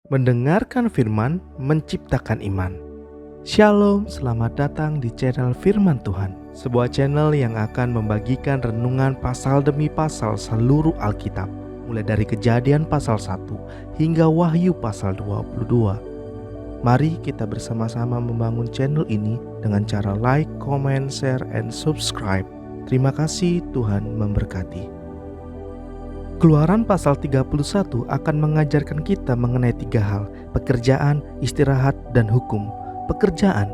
Mendengarkan firman, menciptakan iman. Shalom, selamat datang di channel Firman Tuhan, sebuah channel yang akan membagikan renungan pasal demi pasal seluruh Alkitab, mulai dari Kejadian pasal 1 hingga Wahyu pasal 22. Mari kita bersama-sama membangun channel ini dengan cara like, comment, share, and subscribe. Terima kasih, Tuhan memberkati. Keluaran pasal 31 akan mengajarkan kita mengenai 3 hal: pekerjaan, istirahat, dan hukum. Pekerjaan,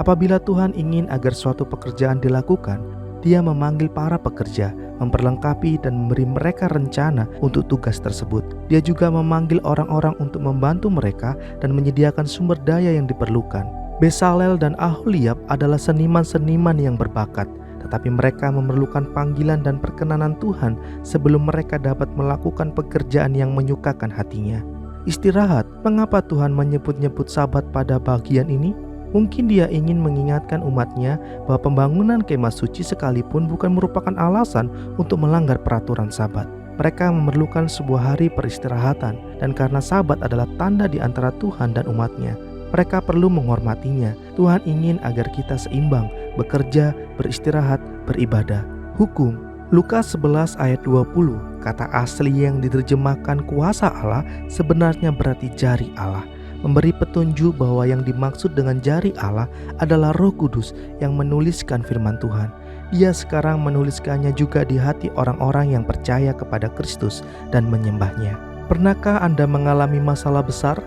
apabila Tuhan ingin agar suatu pekerjaan dilakukan, Dia memanggil para pekerja, memperlengkapi dan memberi mereka rencana untuk tugas tersebut. Dia juga memanggil orang-orang untuk membantu mereka dan menyediakan sumber daya yang diperlukan. Bezalel dan Aholiab adalah seniman-seniman yang berbakat, tetapi mereka memerlukan panggilan dan perkenanan Tuhan sebelum mereka dapat melakukan pekerjaan yang menyukakan hatinya. Istirahat, mengapa Tuhan menyebut-nyebut Sabat pada bagian ini? Mungkin Dia ingin mengingatkan umatnya bahwa pembangunan kemah suci sekalipun bukan merupakan alasan untuk melanggar peraturan Sabat. Mereka memerlukan sebuah hari peristirahatan, dan karena Sabat adalah tanda di antara Tuhan dan umatnya, mereka perlu menghormatinya. Tuhan ingin agar kita seimbang, bekerja, beristirahat, beribadah. Hukum, Lukas 11 ayat 20, kata asli yang diterjemahkan kuasa Allah sebenarnya berarti jari Allah, memberi petunjuk bahwa yang dimaksud dengan jari Allah adalah Roh Kudus yang menuliskan firman Tuhan. Dia sekarang menuliskannya juga di hati orang-orang yang percaya kepada Kristus dan menyembahnya. Pernahkah Anda mengalami masalah besar?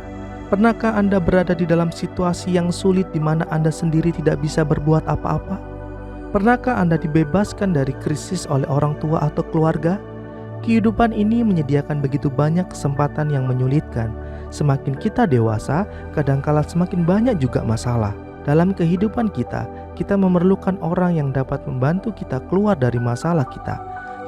Pernahkah Anda berada di dalam situasi yang sulit di mana Anda sendiri tidak bisa berbuat apa-apa? Pernahkah Anda dibebaskan dari krisis oleh orang tua atau keluarga? Kehidupan ini menyediakan begitu banyak kesempatan yang menyulitkan. Semakin kita dewasa, kadangkala semakin banyak juga masalah. Dalam kehidupan kita memerlukan orang yang dapat membantu kita keluar dari masalah kita.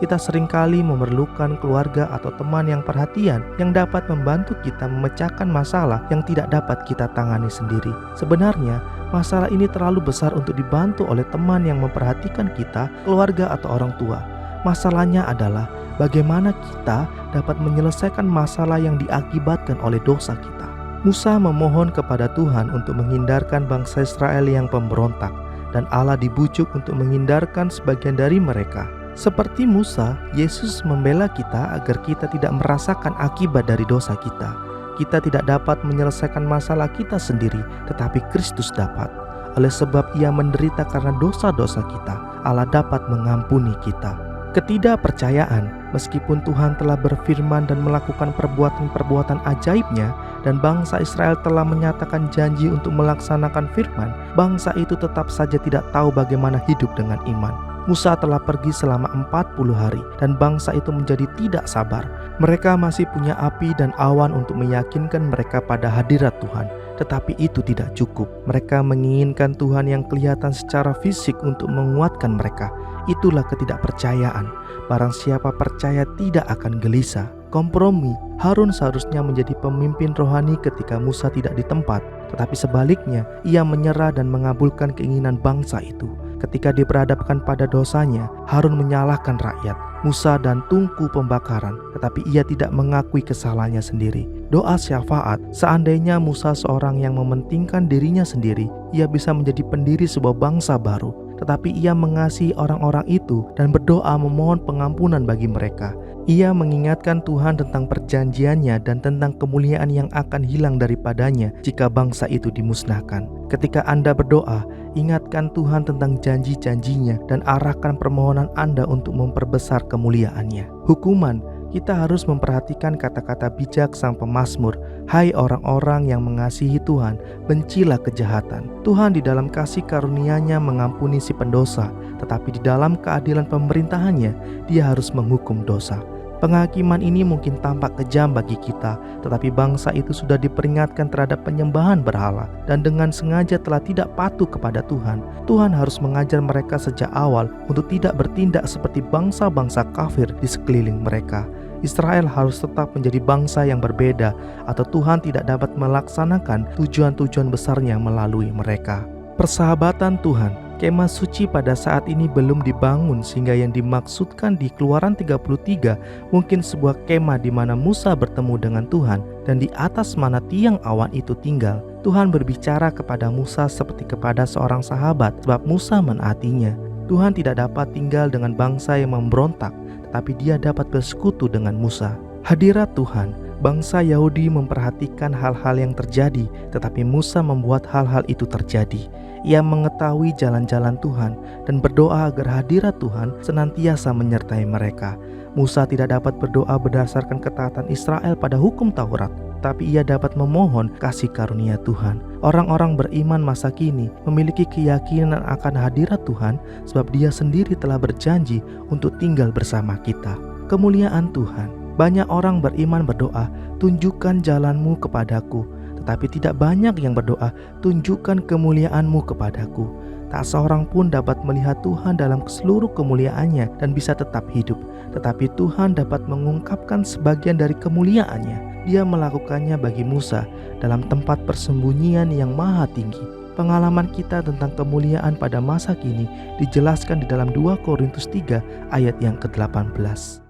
Kita seringkali memerlukan keluarga atau teman yang perhatian, yang dapat membantu kita memecahkan masalah yang tidak dapat kita tangani sendiri. Sebenarnya, masalah ini terlalu besar untuk dibantu oleh teman yang memperhatikan kita, keluarga atau orang tua. Masalahnya adalah bagaimana kita dapat menyelesaikan masalah yang diakibatkan oleh dosa kita. Musa memohon kepada Tuhan untuk menghindarkan bangsa Israel yang pemberontak, dan Allah dibujuk untuk menghindarkan sebagian dari mereka. Seperti Musa, Yesus membela kita agar kita tidak merasakan akibat dari dosa kita. Kita tidak dapat menyelesaikan masalah kita sendiri, tetapi Kristus dapat. Oleh sebab Ia menderita karena dosa-dosa kita, Allah dapat mengampuni kita. Ketidakpercayaan, meskipun Tuhan telah berfirman dan melakukan perbuatan-perbuatan ajaibnya, dan bangsa Israel telah menyatakan janji untuk melaksanakan firman, bangsa itu tetap saja tidak tahu bagaimana hidup dengan iman. Musa telah pergi selama 40 hari dan bangsa itu menjadi tidak sabar. Mereka masih punya api dan awan untuk meyakinkan mereka pada hadirat Tuhan, tetapi itu tidak cukup. Mereka menginginkan Tuhan yang kelihatan secara fisik untuk menguatkan mereka. Itulah ketidakpercayaan. Barang siapa percaya tidak akan gelisah. Kompromi, Harun seharusnya menjadi pemimpin rohani ketika Musa tidak di tempat, tetapi sebaliknya ia menyerah dan mengabulkan keinginan bangsa itu. Ketika diperhadapkan pada dosanya, Harun menyalahkan rakyat, Musa dan tungku pembakaran, tetapi ia tidak mengakui kesalahannya sendiri. Doa syafaat, seandainya Musa seorang yang mementingkan dirinya sendiri, ia bisa menjadi pendiri sebuah bangsa baru. Tetapi ia mengasihi orang-orang itu dan berdoa memohon pengampunan bagi mereka. Ia mengingatkan Tuhan tentang perjanjiannya dan tentang kemuliaan yang akan hilang daripadanya jika bangsa itu dimusnahkan. Ketika Anda berdoa, ingatkan Tuhan tentang janji-janjinya dan arahkan permohonan Anda untuk memperbesar kemuliaannya. Hukuman, kita harus memperhatikan kata-kata bijak sang pemazmur. Hai orang-orang yang mengasihi Tuhan, bencilah kejahatan. Tuhan di dalam kasih karunia-Nya mengampuni si pendosa, tetapi di dalam keadilan pemerintahannya, Dia harus menghukum dosa. Penghakiman ini mungkin tampak kejam bagi kita, tetapi bangsa itu sudah diperingatkan terhadap penyembahan berhala dan dengan sengaja telah tidak patuh kepada Tuhan. Tuhan harus mengajar mereka sejak awal untuk tidak bertindak seperti bangsa-bangsa kafir di sekeliling mereka. Israel harus tetap menjadi bangsa yang berbeda, atau Tuhan tidak dapat melaksanakan tujuan-tujuan besarnya melalui mereka. Persahabatan Tuhan, Kemah suci pada saat ini belum dibangun, sehingga yang dimaksudkan di Keluaran 33 mungkin sebuah kemah di mana Musa bertemu dengan Tuhan dan di atas mana tiang awan itu tinggal. Tuhan berbicara kepada Musa seperti kepada seorang sahabat sebab Musa menaatinya. Tuhan tidak dapat tinggal dengan bangsa yang memberontak, tetapi dia dapat bersekutu dengan Musa. Hadirat Tuhan, bangsa Yahudi memperhatikan hal-hal yang terjadi, tetapi Musa membuat hal-hal itu terjadi. Ia mengetahui jalan-jalan Tuhan dan berdoa agar hadirat Tuhan senantiasa menyertai mereka. Musa tidak dapat berdoa berdasarkan ketaatan Israel pada hukum Taurat, tapi ia dapat memohon kasih karunia Tuhan. Orang-orang beriman masa kini memiliki keyakinan akan hadirat Tuhan sebab Dia sendiri telah berjanji untuk tinggal bersama kita. Kemuliaan Tuhan. Banyak orang beriman berdoa, "Tunjukkan jalan-Mu kepadaku." Tetapi tidak banyak yang berdoa, "Tunjukkan kemuliaan-Mu kepadaku." Tak seorang pun dapat melihat Tuhan dalam seluruh kemuliaannya dan bisa tetap hidup. Tetapi Tuhan dapat mengungkapkan sebagian dari kemuliaannya. Dia melakukannya bagi Musa dalam tempat persembunyian yang maha tinggi. Pengalaman kita tentang kemuliaan pada masa kini dijelaskan di dalam 2 Korintus 3 ayat yang ke-18.